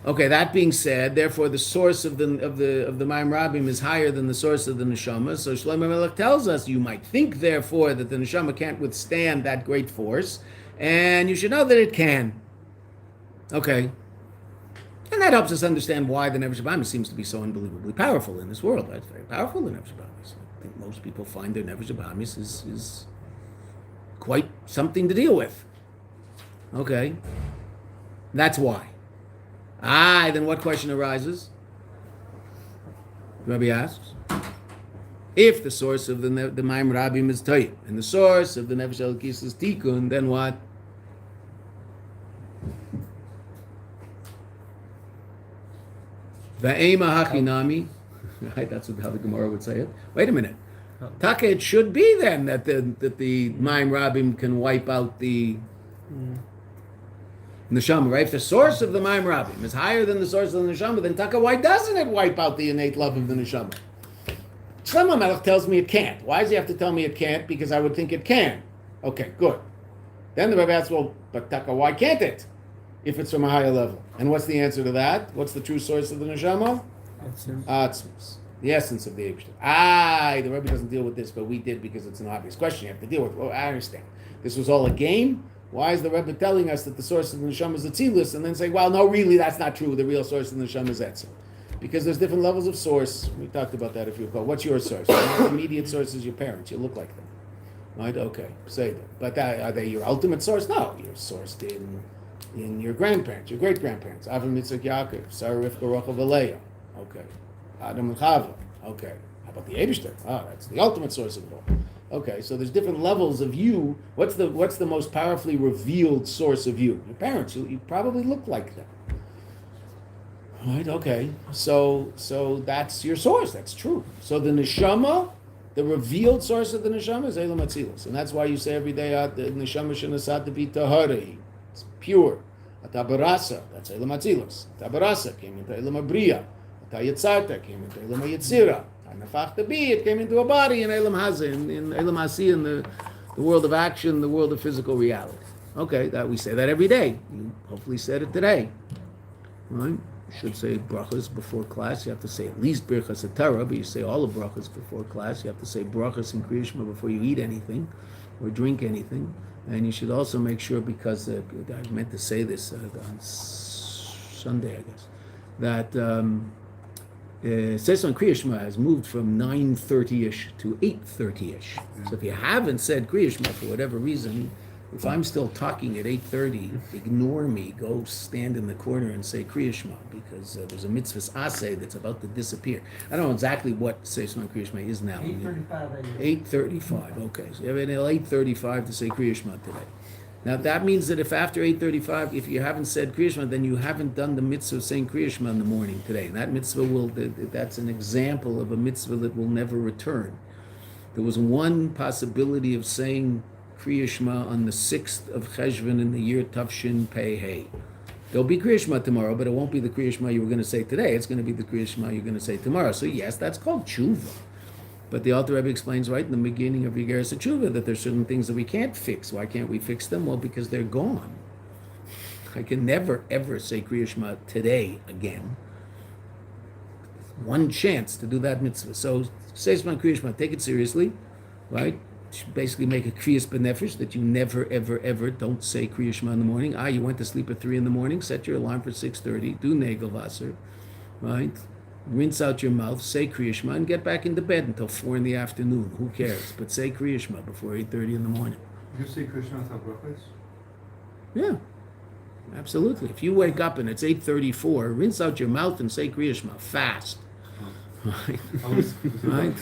Okay, that being said, therefore the source of the Mayim Rabim is higher than the source of the neshama. So Shlomo Melech tells us you might think therefore that the neshama can't withstand that great force, and you should know that it can. Okay. And that helps us understand why the Nefesh Habahamis seems to be so unbelievably powerful in this world. Right? It's very powerful, the Nefesh Habahamis. I think most people find their Nefesh Habahamis is quite something to deal with. Okay. That's why. Then what question arises? Rabbi asks, if the source of the Mayim Rabim is Toyim, and the source of the Nefesh Elokis is Tikkun, then what? Va'ema hachinami, right? That's how the Gemara would say it. Wait a minute. Taka, it should be then that the Mayim Rabim can wipe out the neshama, right? If the source of the Mayim Rabim is higher than the source of the neshama, then Taka, why doesn't it wipe out the innate love of the neshama? Shlomo Melech tells me it can't. Why does he have to tell me it can't? Because I would think it can. Okay, good. Then the Rebbe asks, well, but Taka, why can't it? If it's from a higher level. And what's the answer to that? What's the true source of the neshama? Atzmus. The essence of the Eibishter. The Rebbe doesn't deal with this, but we did because it's an obvious question you have to deal with. Well, I understand. This was all a game. Why is the Rebbe telling us that the source of the neshama is Atzilus, and then say, well, no, really, that's not true. The real source of the neshama is Etzel. Because there's different levels of source. We talked about that if you recall. What's your source? Your immediate source is your parents. You look like them. Right? Okay. Say that. But are they your ultimate source? No. You're sourced in your grandparents, your great-grandparents. Avram, Yitzchak, Yaakov, Sarah, Rivka, Rachel, Leah. Okay. Adam and Chava. Okay. How about the Eibishter? That's the ultimate source of it all. Okay, so there's different levels of you. What's the most powerfully revealed source of you? Your parents. You probably look like them. Right? Okay. So that's your source. That's true. So the neshama, the revealed source of the neshama is Eilam Atzilus, and that's why you say every day the neshama shenasat to be tahari. It's pure. Atabarasa. That's Eilam Atzilus. Atabarasa came into Eilam Abriya. Atayitzarta came into Eilam Yitzira. Nafach to be, it came into a body in Eilam Hazeh, in Eilam Hasi, in the world of action, the world of physical reality. Okay, that we say that every day. You hopefully said it today. Right? You should say brachas before class. You have to say at least birchas atara, but you say all the brachas before class. You have to say brachas and Kriya Shema before you eat anything or drink anything. And you should also make sure, because I meant to say this on Sunday, I guess, that Sesson Kriya Shema has moved from 9:30ish to 8:30ish. So if you haven't said Kriya Shema for whatever reason, if I'm still talking at 8:30, ignore me. Go stand in the corner and say Kriya Shema, because there's a mitzvahs aseh that's about to disappear. I don't know exactly what Sesson Kriya Shema is now. 8:35 8:35. Okay, so you have until 8:35 to say Kriya Shema today. Now that means that if after 8:35, if you haven't said Kriya Shema, then you haven't done the mitzvah of saying Kriya Shema in the morning today. And that mitzvah that's an example of a mitzvah that will never return. There was one possibility of saying Kriya Shema on the 6th of Cheshvan in the year Tavshin Pei Hey. There'll be Kriya Shema tomorrow, but it won't be the Kriya Shema you were going to say today. It's going to be the Kriya Shema you're going to say tomorrow. So yes, that's called tshuva. But the Alter Rebbe explains right in the beginning of Yigeres Tshuva that there's certain things that we can't fix. Why can't we fix them? Well, because they're gone. I can never, ever say Kriya Shema today again. One chance to do that mitzvah. So say Shema Kriya Shema, take it seriously, right? Basically make a kriyas benefesh that you never, ever, ever don't say Kriya Shema in the morning. You went to sleep at 3 in the morning, set your alarm for 6:30, do Negel Wasser, right? Rinse out your mouth, say Kriya Shema, and get back into bed until 4 in the afternoon. Who cares? But say Kriya Shema before 8:30 in the morning. You say Krishna without brachas? Yeah, absolutely. If you wake up and it's 8:34, rinse out your mouth and say Kriya Shema fast. Right? Right?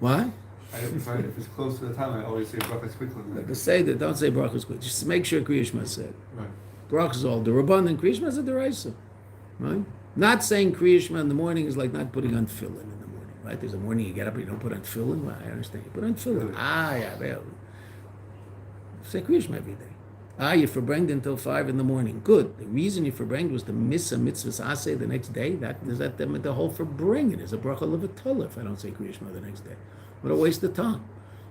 What? If it's close to the time, I always say brachas quickly. Like say that, don't say brachas quick. Just make sure Kriya Shema is said. Right. Brachas is all the Rabban, Kriya Shema is a deraisa. Right? Not saying Kriya Shema in the morning is like not putting on tefillin in the morning. Right? There's a morning you get up and you don't put on tefillin. Well, I understand. You put on tefillin. Yeah, well. Say Kriya Shema every day. You verbringed until 5 in the morning. Good. The reason you verbringed was to miss a mitzvah's aseh the next day. That is that the whole verbringing is a bracha levatullah if I don't say Kriya Shema the next day. What a waste of time.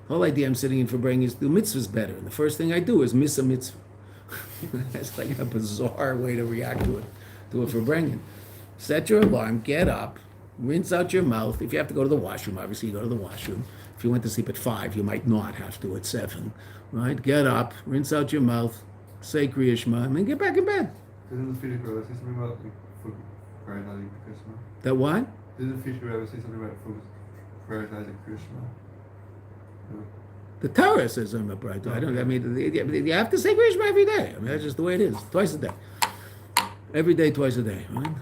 The whole idea I'm sitting in verbringing is to do mitzvahs better. And the first thing I do is miss a mitzvah. That's like a bizarre way to react to it, to a verbringing. Set your alarm, get up, rinse out your mouth. If you have to go to the washroom, obviously you go to the washroom. If you went to sleep at 5, you might not have to at 7. Right? Get up, rinse out your mouth, say Kriya Shema, and then get back in bed. Doesn't the Frierdiker Rebbe say something about prioritizing Kriya Shema? That what? Doesn't the Frierdiker Rebbe say something about prioritizing Kriya Shema? No. The Torah says something about pride. You have to say Kriya Shema every day. I mean, that's just the way it is. Twice a day. Every day, twice a day. Right?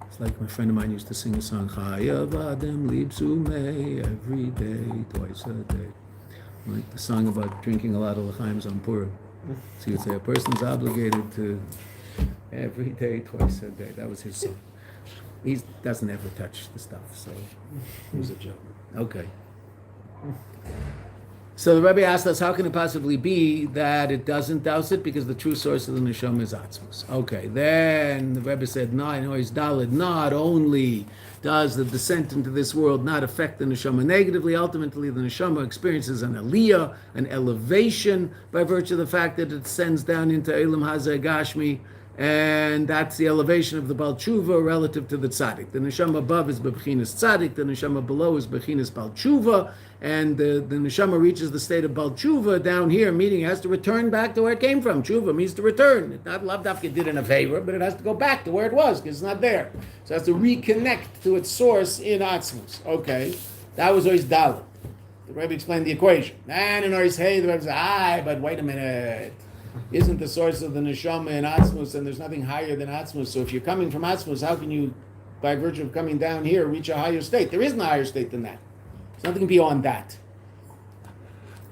It's like my friend of mine used to sing a song, Chayav Adam Libsu Mei, every day, twice a day. Right? The song about drinking a lot of l'chaims on Purim. So you'd say a person's obligated to every day, twice a day. That was his song. He doesn't ever touch the stuff, so it was a joke. Okay. So the Rebbe asked us, how can it possibly be that it doesn't douse it? Because the true source of the neshama is atzmos. Okay, then the Rebbe said, no, I know he's daled. Not only does the descent into this world not affect the neshama negatively, ultimately the neshama experiences an aliyah, an elevation, by virtue of the fact that it descends down into Elam Hazeh Gashmi, and that's the elevation of the Baal Tshuva relative to the tzaddik. The neshama above is b'chinas tzaddik, the neshama below is b'chinas Baal Tshuva, and the neshama reaches the state of Baal Tshuva down here, meaning it has to return back to where it came from. Tshuva means to return. It's not lav dafka did in a favor, but it has to go back to where it was, because it's not there. So it has to reconnect to its source in Atzmos. Okay, that was Ois Dalet. The Rebbe explained the equation. And in Ois Hey, the Rebbe said, but wait a minute. Isn't the source of the neshama in Atzmos, and there's nothing higher than Atzmos. So if you're coming from Atzmos, how can you, by virtue of coming down here, reach a higher state? There isn't a higher state than that. There's nothing beyond that.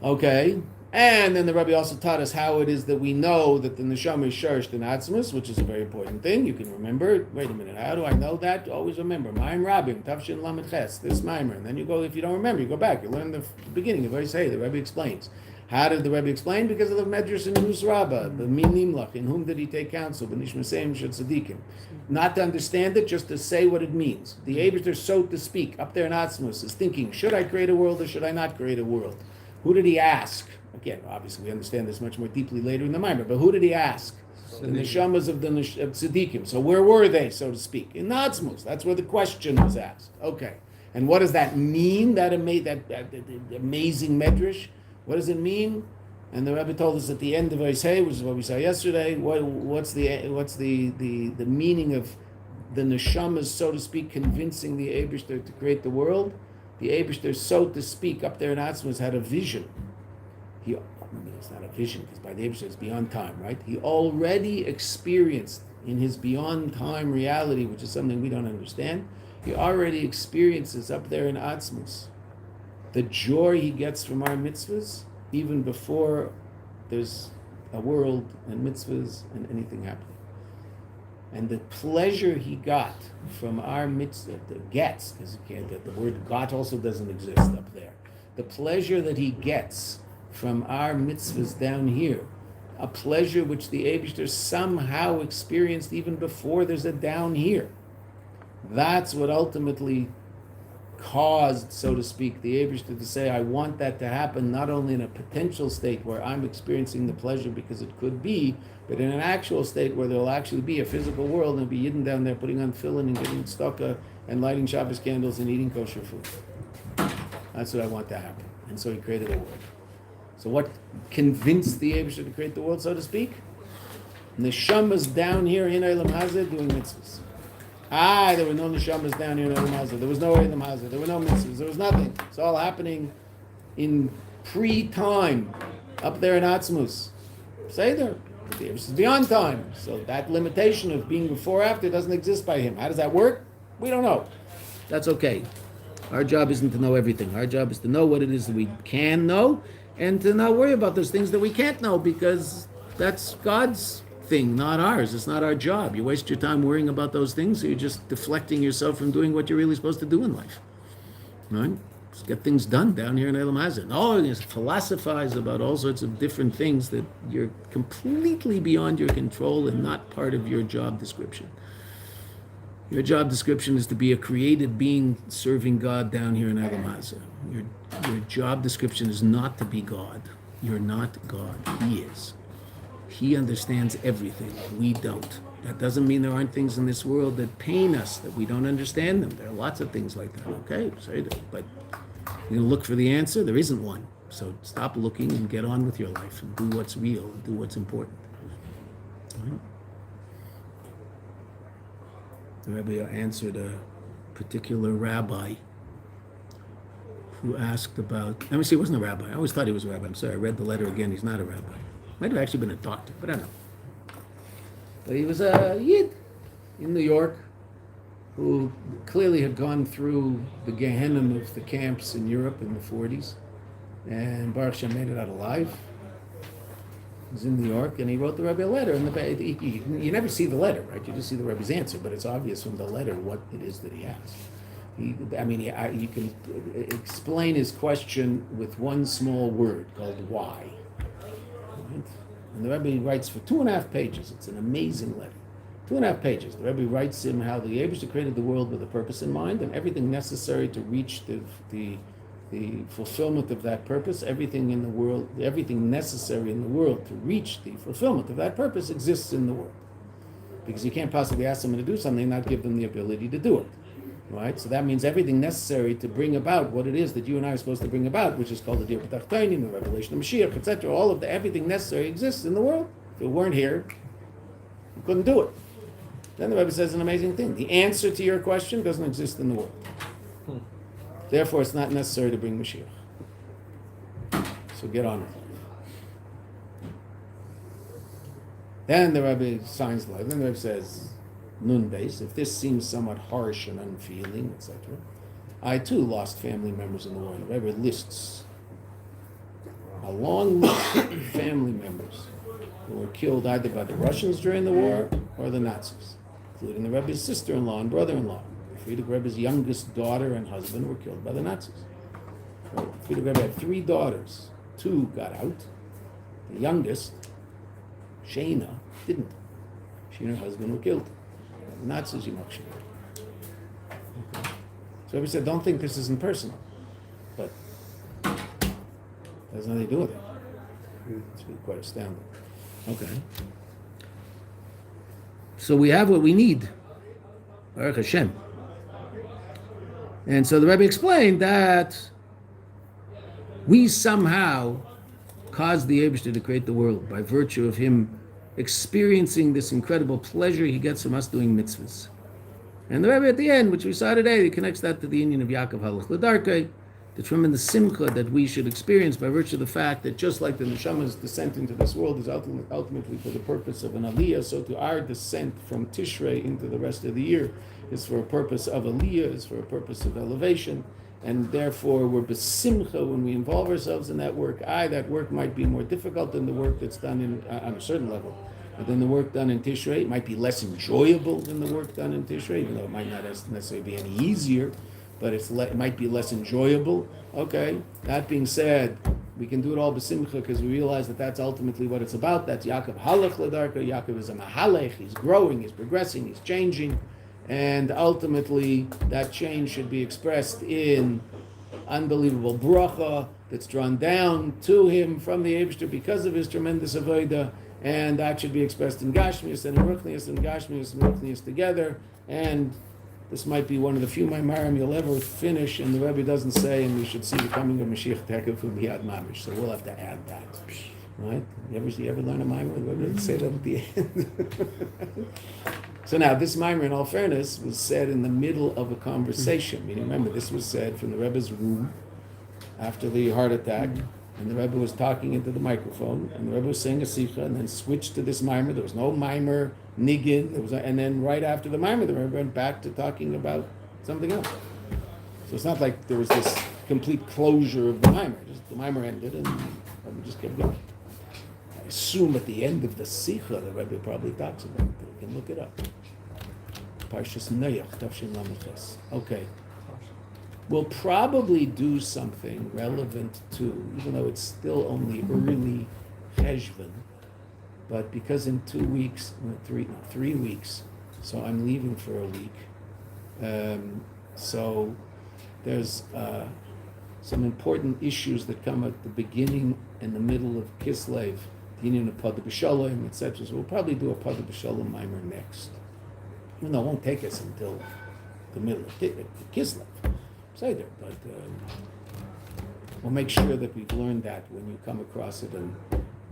Okay? And then the Rebbe also taught us how it is that we know that the neshama is shershed in Atzmos, which is a very important thing. You can remember, wait a minute, how do I know that? Always remember, Mayim Rabim, Tavshin Lamed Ches, this Maimer. And then you go, if you don't remember, you go back. You learn the beginning of Say, the Rebbe explains. How did the Rebbe explain? Because of the Medrash in Nus Rabbah, the Min Nimlach, in whom did he take counsel? B'nishmaseim shel tzadikim. Not to understand it, just to say what it means. The Eibishter, so to speak, up there in Atzmos, is thinking, should I create a world or should I not create a world? Who did he ask? Again, obviously we understand this much more deeply later in the Maimer, but who did he ask? The Neshamas of the Tzadikim. So where were they, so to speak? In Atzmos. That's where the question was asked. Okay. And what does that mean, that amazing Medrash? What does it mean? And the Rebbe told us at the end of Isaiah, which is what we saw yesterday, what's the meaning of the neshamas, so to speak, convincing the Eibishter to create the world? The Eibishter, so to speak, up there in Atzmos had a vision. It's not a vision, because by the Eibishter it's beyond time, right? He already experienced in his beyond time reality, which is something we don't understand, he already experiences up there in Atzmos the joy he gets from our mitzvahs, even before there's a world and mitzvahs and anything happening. And the pleasure he got from our mitzvah, because the word got also doesn't exist up there. The pleasure that he gets from our mitzvahs down here, a pleasure which the Eibishter somehow experienced even before there's a down here. That's what ultimately caused, so to speak, the Eibishter to say, I want that to happen not only in a potential state where I'm experiencing the pleasure because it could be, but in an actual state where there'll actually be a physical world and be Yidden down there putting on tefillin and getting tzedakah and lighting Shabbos candles and eating kosher food. That's what I want to happen. And so he created a world. So what convinced the Eibishter to create the world, so to speak? Neshamas down here in Olam Hazeh doing mitzvahs. There were no neshamas down here in Olam Hazeh. There was no Olam Hazeh. There were no mitzvahs. There was nothing. It's all happening in pre-time, up there in Atzmus. Seder. This is beyond time. So that limitation of being before after doesn't exist by him. How does that work? We don't know. That's okay. Our job isn't to know everything. Our job is to know what it is that we can know and to not worry about those things that we can't know, because that's God's thing, not ours. It's not our job. You waste your time worrying about those things, so you're just deflecting yourself from doing what you're really supposed to do in life. Right? Just get things done down here in Olam Hazeh. No, you just philosophize about all sorts of different things that you're completely beyond your control and not part of your job description. Your job description is to be a created being serving God down here in Olam Hazeh. Your job description is not to be God. You're not God. He is. He understands everything. We don't. That doesn't mean there aren't things in this world that pain us, that we don't understand them. There are lots of things like that. Okay, say that. But you're going to look for the answer? There isn't one. So stop looking and get on with your life and do what's real and do what's important. All right? The Rebbe answered a particular rabbi who asked about, let me see, he wasn't a rabbi. I always thought he was a rabbi. I'm sorry, I read the letter again. He's not a rabbi. Might have actually been a doctor, but I don't know. But he was a Yid in New York who clearly had gone through the Gehenna of the camps in Europe in the 40s. And Baruch Hashem made it out alive. He was in New York, and he wrote the Rebbe a letter. And you never see the letter, right? You just see the Rebbe's answer, but it's obvious from the letter what it is that he asked. You can explain his question with one small word called why. Right? And the Rebbe writes for 2.5 pages. It's an amazing letter. 2.5 pages. The Rebbe writes him how the Eibishter created the world with a purpose in mind, and everything necessary to reach the fulfillment of that purpose, everything in the world, everything necessary in the world to reach the fulfillment of that purpose exists in the world. Because you can't possibly ask someone to do something and not give them the ability to do it. Right? So that means everything necessary to bring about what it is that you and I are supposed to bring about, which is called the Dir B'Tachtonim, the revelation of Mashiach, etc. All of everything necessary exists in the world. If it weren't here, you couldn't do it. Then the Rebbe says an amazing thing. The answer to your question doesn't exist in the world. Therefore, it's not necessary to bring Mashiach. So get on with it. Then the Rebbe signs the letter. Then the Rebbe says, Nun Beis, if this seems somewhat harsh and unfeeling, etc., I too lost family members in the war. The Rebbe lists a long list of family members who were killed either by the Russians during the war or the Nazis, including the Rebbe's sister-in-law and brother-in-law. Frierdiker Rebbe's youngest daughter and husband were killed by the Nazis. Frierdiker Rebbe had 3 daughters. 2 got out. The youngest, Shana, didn't. She and her husband were killed. The Nazis, okay. So Rebbe said, don't think this isn't personal. But it has nothing to do with it. It's really quite astounding. Okay. So we have what we need. Baruch Hashem. And so the Rebbe explained that we somehow caused the Eibishter to create the world by virtue of him experiencing this incredible pleasure he gets from us doing mitzvahs. And the Rebbe at the end, which we saw today, he connects that to the union of Yaakov Halach L'Darkei, the tremendous simcha that we should experience by virtue of the fact that just like the neshama's descent into this world is ultimately for the purpose of an aliyah, so to our descent from Tishrei into the rest of the year is for a purpose of aliyah, is for a purpose of elevation, and therefore we're besimcha when we involve ourselves in that work. That work might be more difficult than the work that's done on a certain level. But then the work done in Tishrei, it might be less enjoyable than the work done in Tishrei, even though it might not necessarily be any easier, but it might be less enjoyable. Okay, that being said, we can do it all b'simcha because we realize that that's ultimately what it's about. That's Yaakov halach l'darka. Yaakov is a mahalech. He's growing. He's progressing. He's changing, and ultimately that change should be expressed in unbelievable bracha that's drawn down to him from the Eibishter because of his tremendous avodah, and that should be expressed in Gashmius and in Ruchnius and Gashmius and Ruchnius together. And this might be one of the few Maimarim you'll ever finish, and the Rebbe doesn't say, and we should see the coming of Mashiach Tekef from Miyad Mamish. So we'll have to add that, right? You ever learn a Maimer? The Rebbe doesn't say that at the end. So now, this Maimer, in all fairness, was said in the middle of a conversation. Meaning, remember, this was said from the Rebbe's room after the heart attack, and the Rebbe was talking into the microphone, and the Rebbe was saying a sikha, and then switched to this Maimer. There was no Maimer nigid. And then right after the Maimer, the Rebbe went back to talking about something else. So it's not like there was this complete closure of the Maimer. Just the Maimer ended, and the Rebbe just kept going. I assume at the end of the sikha, the Rebbe probably talks about it. You can look it up. Parshas Noach, Tafshin Lamed Ches. Okay. We'll probably do something relevant to, even though it's still only early Cheshvan, but because in 2 weeks, 3 weeks, so I'm leaving for a week. So there's some important issues that come at the beginning and the middle of Kislev, the union of Pada B'Shalom, etc. So we'll probably do a Pada B'Shalom Maimer next. Even though it won't take us until the middle of Kislev. Say there, but we'll make sure that we've learned that when you come across it in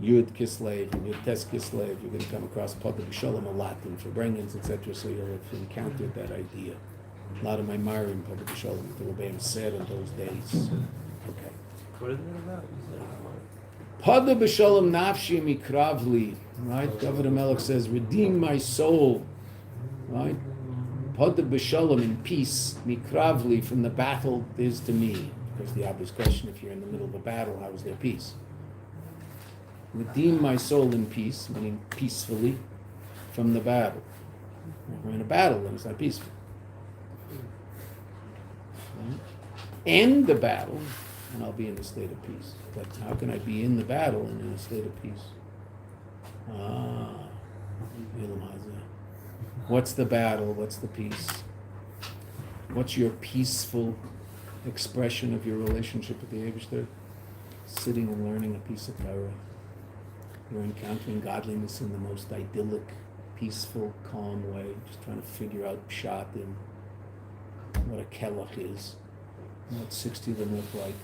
Yud Kislev and Yud Tes Kislev, you're going to come across Pada B'Shalom a lot and Farbrengens, etc. So you'll have encountered that idea. A lot of my Marim Pada B'Shalom, the Rebbeim said in those days. Okay. What is it about? Pada B'Shalom Nafshi Mikravli. Right? Governor Melech says, redeem my soul. Right? Pada b'shalom, in peace, mikravli, from the battle is to me. Because the obvious question, if you're in the middle of a battle, how is there peace? Redeem my soul in peace, meaning peacefully, from the battle. If we're in a battle, then it's not peaceful. Right? End the battle, and I'll be in a state of peace. But how can I be in the battle and in a state of peace? What's the battle? What's the peace? What's your peaceful expression of your relationship with the Eibishter? Sitting and learning a piece of Torah. You're encountering godliness in the most idyllic, peaceful, calm way. Just trying to figure out pshat in what a kelach is, what 60 of them look like.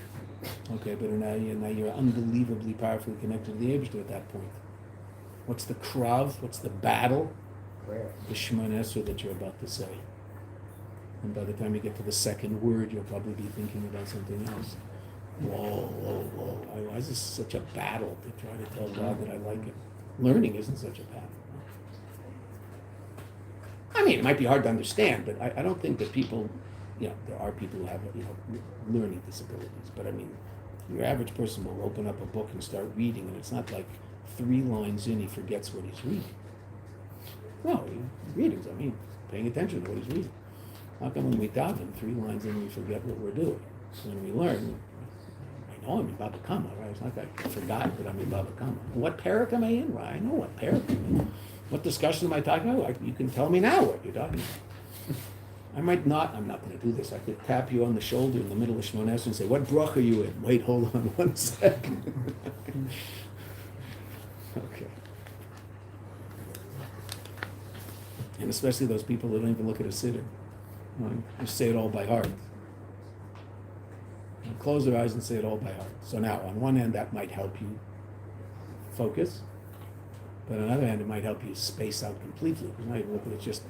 Okay, but now you're unbelievably powerfully connected to the Eibishter at that point. What's the krav? What's the battle? The Shemona Esrei that you're about to say. And by the time you get to the second word, you'll probably be thinking about something else. Whoa. Why is this such a battle to try to tell God that I like him? Learning isn't such a battle. I mean, it might be hard to understand, but I don't think that people, there are people who have, learning disabilities. But I mean, your average person will open up a book and start reading, and it's not like 3 lines in, he forgets what he's reading. No, reading, paying attention to what he's reading. How come when we daven 3 lines in, we forget what we're doing? When we learn, I know I'm in Baba Kama, right? It's not like I forgot that I'm in Baba Kama. What parak am I in? Right? I know what parak I'm in. What discussion am I talking about? You can tell me now what you're talking about. I'm not going to do this. I could tap you on the shoulder in the middle of Shemona Esrei and say, what brach are you in? Wait, hold on 1 second. Okay. And especially those people that don't even look at a siddur. Just say it all by heart. And close their eyes and say it all by heart. So now, on one hand, that might help you focus. But on the other hand, it might help you space out completely. Because now you look at it, it's just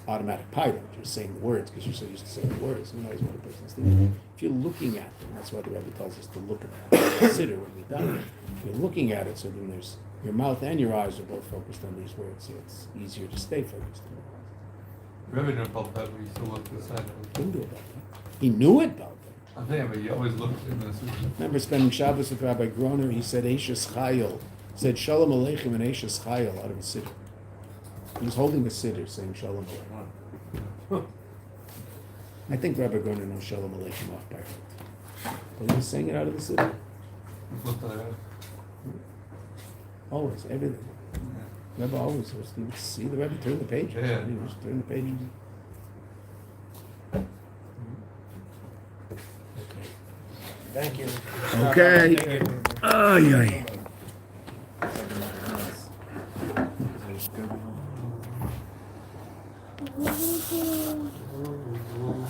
automatic pilot. You're saying the words because you're so used to saying the words. You know what a person's thinking. Mm-hmm. If you're looking at them, that's why the Rebbe tells us to look at the siddur when we're done. If you're looking at it, so then there's your mouth and your eyes are both focused on these words, so it's easier to stay focused on the Rebbe knew about that, but he still looked to the side. He knew about that. He knew it about that. I'm saying, but he always looked in the sutra. Remember spending Shabbos with Rabbi Groner, he said Eishes Chayil, said Shalom Aleichem and Eishes Chayil out of a siddur. He was holding a siddur saying Shalom Aleichem. I think Rabbi Groner knows Shalom Aleichem off by heart. But he was saying it out of the siddur. Flip that out. Always, everything. Rebbe always was. You would see the Rebbe turn the page. Yeah. He was turn the page. Okay. Thank you. Okay. Ay, ay.